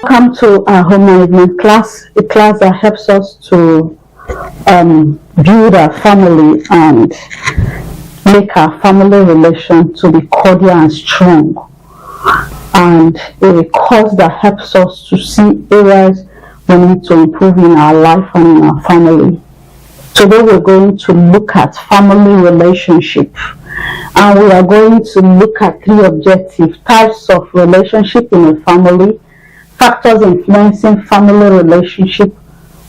Welcome to our home management class, a class that helps us to build our family and make our family relation to be cordial and strong, and a course that helps us to see areas we need to improve in our life and in our family. Today we're going to look at family relationship, and we are going to look at three objective types of relationship in a family, factors influencing family relationship,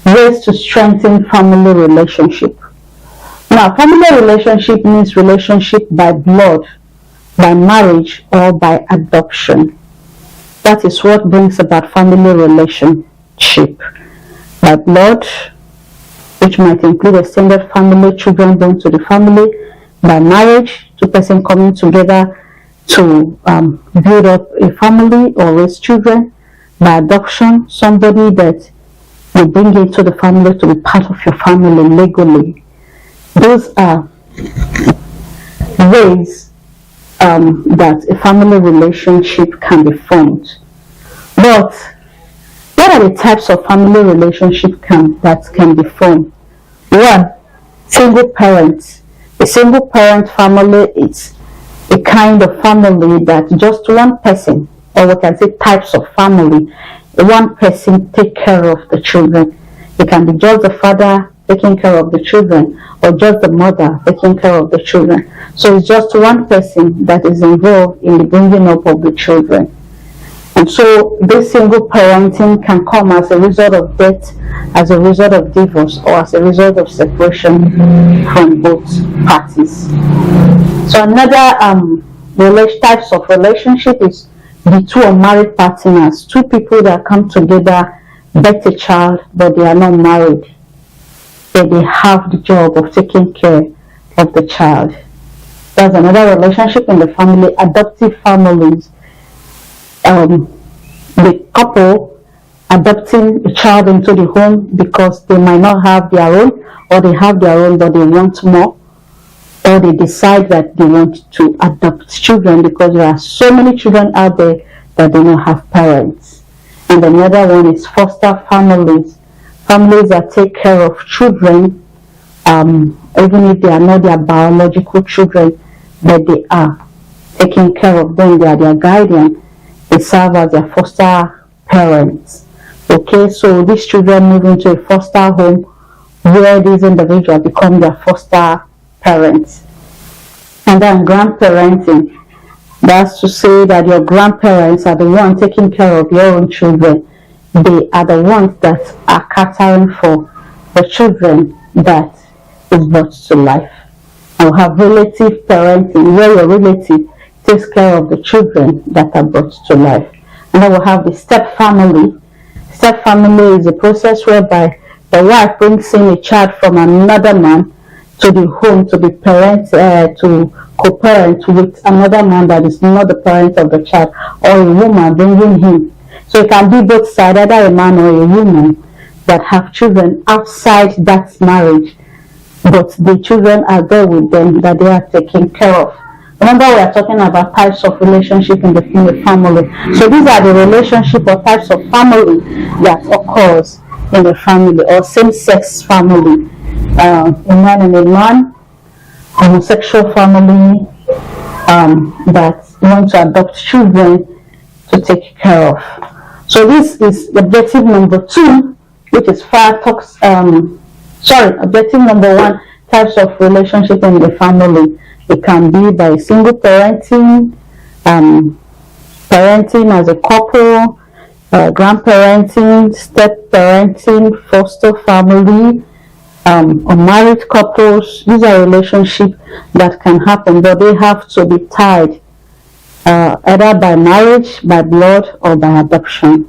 ways to strengthen family relationship. Now, family relationship means relationship by blood, by marriage, or by adoption. That is what brings about family relationship. By blood, which might include extended family, children born to the family. By marriage, two persons coming together to build up a family or raise children. By adoption, somebody that you bring into the family to be part of your family legally. Those are ways that a family relationship can be formed. But what are the types of family relationship that can be formed? One, single parents. A single parent family is a kind of family that just one person, or we can say types of family, one person take care of the children. It can be just the father taking care of the children, or just the mother taking care of the children. So it's just one person that is involved in the bringing up of the children. And so this single parenting can come as a result of death, as a result of divorce, or as a result of separation from both parties. So another types of relationship is the two unmarried partners, two people that come together, get a child, but they are not married. But they have the job of taking care of the child. There's another relationship in the family, adoptive families. The couple adopting a child into the home because they might not have their own, or they have their own but they want more, or they decide that they want to adopt children because there are so many children out there that do not have parents. And another one is foster families, families that take care of children, even if they are not their biological children, but they are taking care of them, they are their guardian. They serve as their foster parents. Okay, so these children move into a foster home where these individuals become their foster parents. And then grandparenting. That's to say that your grandparents are the ones taking care of your own children. They are the ones that are catering for the children that is brought to life. And we have relative parenting, where your relative takes care of the children that are brought to life. And then we have the step family. Step family is a process whereby the wife brings in a child from another man to the home to be to co-parent with another man that is not the parent of the child, or a woman bringing him. So it can be both sides, either a man or a woman that have children outside that marriage, but the children are there with them, that they are taken care of. Remember, we are talking about types of relationship in the family. So these are the relationship or types of family that occurs in the family, or same-sex family. A man and a man, homosexual family that want to adopt children to take care of. So this is objective number 2, which is objective number 1, types of relationship in the family. It can be by single parenting, parenting as a couple, grandparenting, step parenting, foster family, unmarried couples. These are relationships that can happen, but they have to be tied either by marriage, by blood, or by adoption.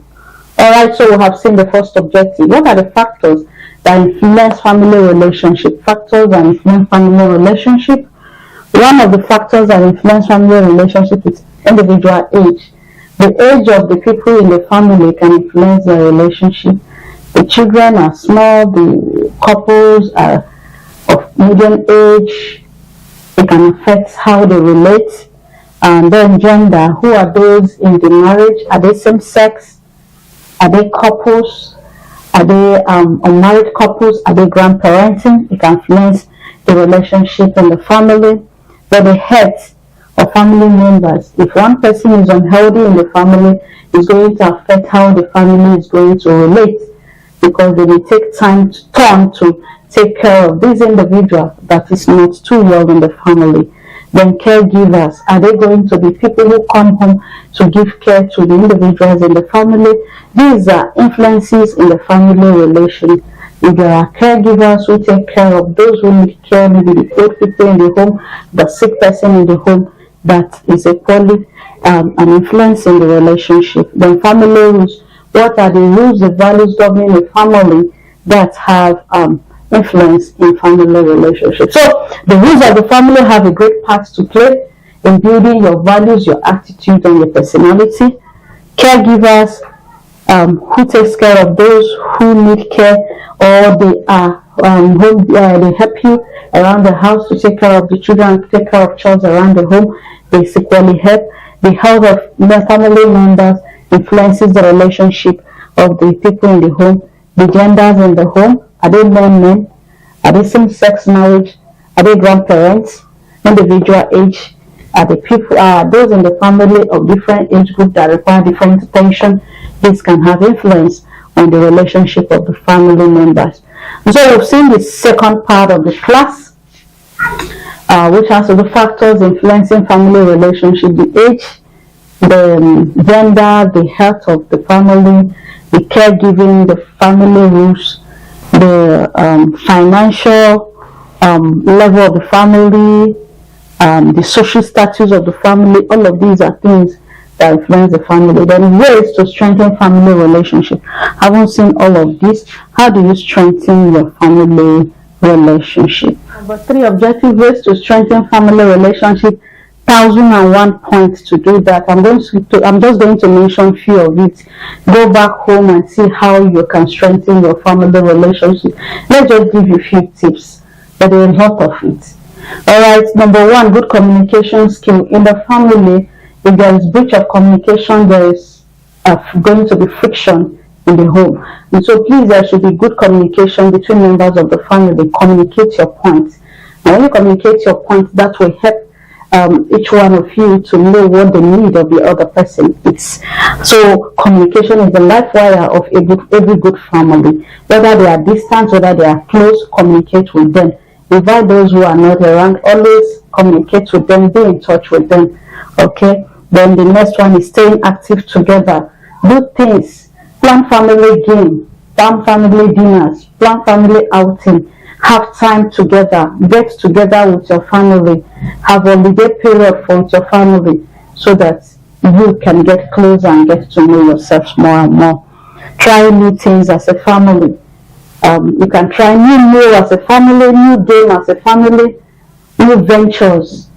Alright, so we have seen the first objective. What are the factors that influence family relationship? Factors that influence family relationship. One of the factors that influence family relationship is individual age. The age of the people in the family can influence their relationship. The children are small, the couples are of medium age. It can affect how they relate. And then gender, who are those in the marriage? Are they same sex? Are they couples? Are they unmarried couples? Are they grandparenting? It can influence the relationship in the family. But the heads of family members, if one person is unhealthy in the family, it's going to affect how the family is going to relate, because they will take time to take care of this individual that is not too well in the family. Then caregivers, are they going to be people who come home to give care to the individuals in the family? These are influences in the family relation. If there are caregivers who take care of those who need care, maybe the old people in the home, the sick person in the home, that is equally an influence in the relationship. Then family rules. What are the rules, the values governing a family that have influence in family relationships? So the rules of the family have a great part to play in building your values, your attitude, and your personality. Caregivers, who takes care of those who need care, or they are they help you around the house to take care of the children, take care of chores around the home. They equally help. The health of the family members influences the relationship of the people in the home. The genders in the home, are they men? Are they same-sex marriage? Are they grandparents? Individual age? Are the people, those in the family of different age group that require different attention? This can have influence on the relationship of the family members. So we've seen the second part of the class, which has the factors influencing family relationship: the age, the gender, the health of the family, the caregiving, the family rules, the financial level of the family, the social status of the family. All of these are things that influence the family. Then ways to strengthen family relationship. Haven't seen all of this. How do you strengthen your family relationship? Number 3, objective ways to strengthen family relationship. 1001 points to do that. I'm just going to mention few of it. Go back home and see how you can strengthen your family relationship. Let's just give you a few tips, but there are a lot of it. Alright, number 1, good communication skill. In the family, if there is breach of communication, there is going to be friction in the home. And so please, there should be good communication between members of the family. Communicate your points. And when you communicate your points, that will help each one of you to know what the need of the other person is. So communication is the life wire of every good family. Whether they are distant, whether they are close, communicate with them. Invite those who are not around. Always communicate with them. Be in touch with them. Okay. Then the next one is staying active together. Do things. Plan family game. Plan family dinners. Plan family outing. Have time together. Get together with your family. Have a holiday period for your family, so that you can get closer and get to know yourselves more and more. Try new things as a family. You can try new meal as a family, new game as a family, new ventures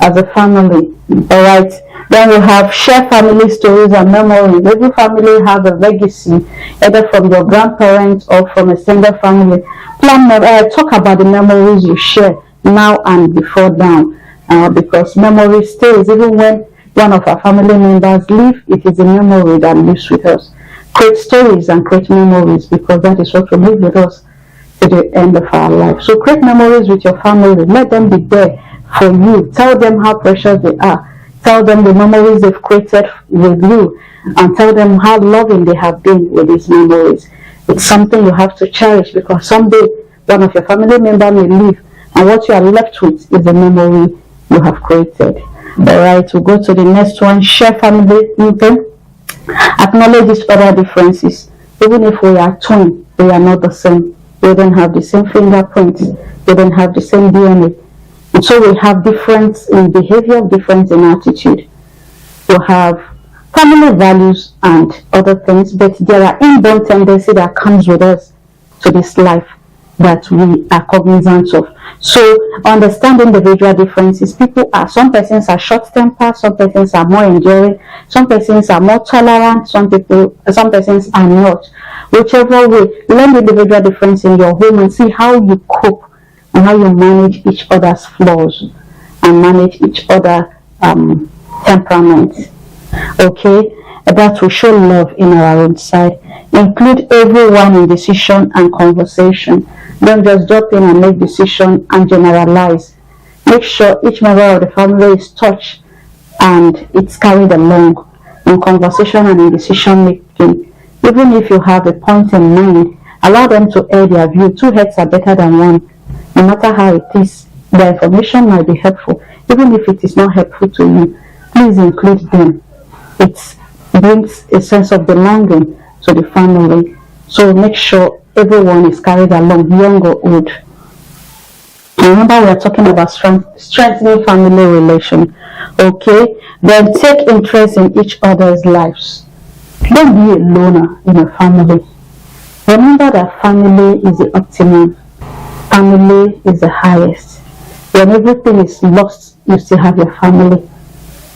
as a family. Alright. Then we have share family stories and memories. Every family has a legacy, either from your grandparents or from a single family. Talk about the memories you share now and before now, because memory stays. Even when one of our family members leave, it is a memory that lives with us. Create stories and create memories, because that is what will live with us to the end of our life. So create memories with your family. Let them be there for you. Tell them how precious they are. Tell them the memories they've created with you, and tell them how loving they have been with these memories. It's something you have to cherish, because someday one of your family members may leave, and what you are left with is a memory you have created. Alright, we'll go to the next one. Share family meeting. Acknowledge each other differences. Even if we are twins, we are not the same. We don't have the same fingerprints. We don't have the same DNA. And so we have difference in behavior, difference in attitude. We have family values and other things, but there are inborn tendencies that comes with us to this life that we are cognizant of. So understand individual differences. Some persons are short-tempered, some persons are more enduring, some persons are more tolerant, some persons are not. Whichever way, learn the individual difference in your home and see how you cope and how you manage each other's flaws and manage each other temperaments. Okay. that will show love in our own side. Include everyone in decision and conversation. Don't just jump in and make decision and generalize. Make sure each member of the family is touched and it's carried along in conversation and in decision making. Even if you have a point in mind, allow them to air their view. Two heads are better than one. No matter how it is, the information might be helpful. Even if it is not helpful to you, please include them. It brings a sense of belonging to the family. So make sure everyone is carried along, young or old. Remember, we are talking about strengthening family relation. Okay? Then take interest in each other's lives. Don't be a loner in a family. Remember that family is the optimum. Family is the highest. When everything is lost, you still have your family.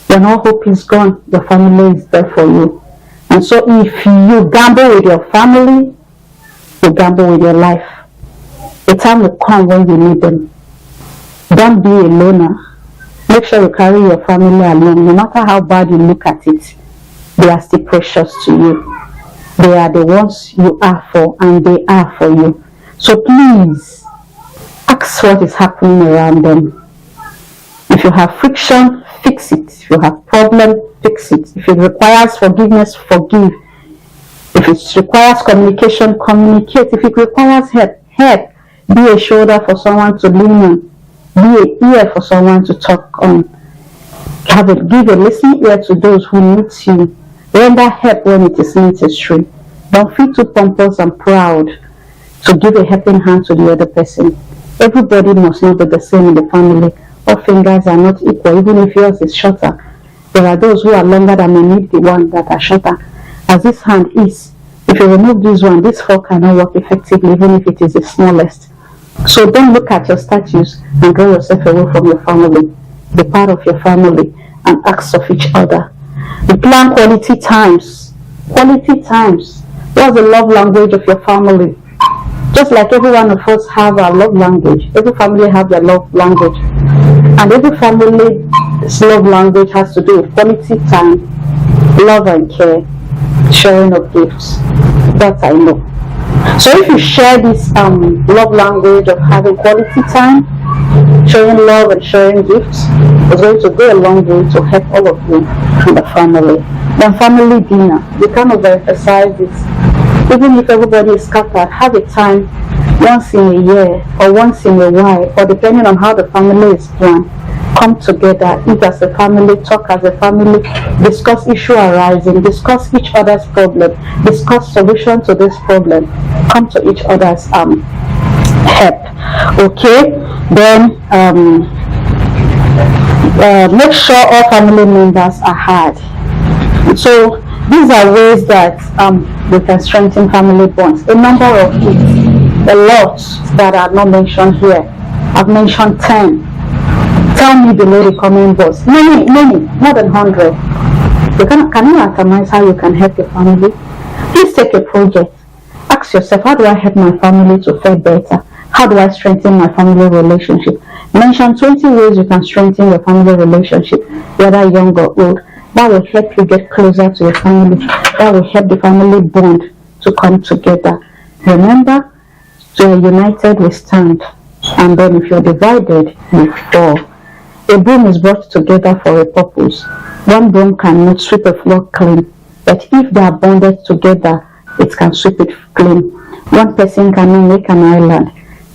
When all hope is gone, your family is there for you. And so if you gamble with your family, you gamble with your life. The time will come when you need them. Don't be a loner. Make sure you carry your family along. No matter how bad you look at it, they are still precious to you. They are the ones you are for, and they are for you. So please, ask what is happening around them. If you have friction, fix it. If you have problem, fix it. If it requires forgiveness, forgive. If it requires communication, communicate. If it requires help, help. Be a shoulder for someone to lean on. Be an ear for someone to talk on. Give a listening ear to those who need you. Render help when it is necessary. Don't feel too pompous and proud to give a helping hand to the other person. Everybody must not be the same in the family. All fingers are not equal, even if yours is shorter. There are those who are longer that may need the one that are shorter. As this hand is, if you remove this one, this fork cannot work effectively, even if it is the smallest. So don't look at your status and draw yourself away from your family. Be part of your family and ask of each other. We plan quality times. Quality times. What's the love language of your family? Just like every one of us have our love language, every family have their love language. And every family's love language has to do with quality time, love and care, sharing of gifts. That I know. So if you share this love language of having quality time, showing love and sharing gifts, it's going to go a long way to help all of you in the family. Then family dinner. We kind of emphasize this. Even if everybody is scattered, have a time once in a year or once in a while, or depending on how the family is planned. Come together, eat as a family, talk as a family, discuss issue arising, discuss each other's problem, discuss solution to this problem, come to each other's help. Okay, then make sure all family members are heard. So these are ways that we can strengthen family bonds. A number of it, a lot that are not mentioned here. I've mentioned 10. Tell me below the comment box. Many, more than 100. Can you itemize how you can help your family? Please take a project. Ask yourself, how do I help my family to fare better? How do I strengthen my family relationship? Mention 20 ways you can strengthen your family relationship, whether young or old. That will help you get closer to your family. That will help the family bond to come together. Remember, to united we stand, and then if you're divided, you fall. A broom is brought together for a purpose. One broom cannot sweep a floor clean, but if they are bonded together, it can sweep it clean. One person cannot make an island.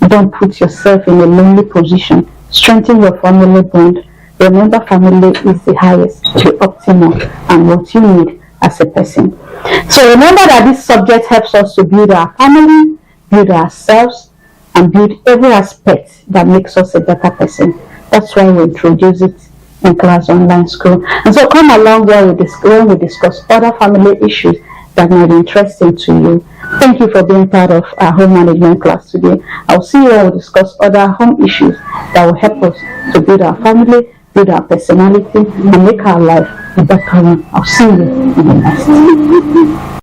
Don't put yourself in a lonely position. Strengthen your family bond. Remember, family is the highest, the optimal, and what you need as a person. So remember that this subject helps us to build our family, build ourselves, and build every aspect that makes us a better person. That's why we introduce it in Class Online School. And so come along when we discuss other family issues that might be interesting to you. Thank you for being part of our home management class today. I'll see you when we discuss other home issues that will help us to build our family, build our personality, and make our life a better one. I'll see you in the next.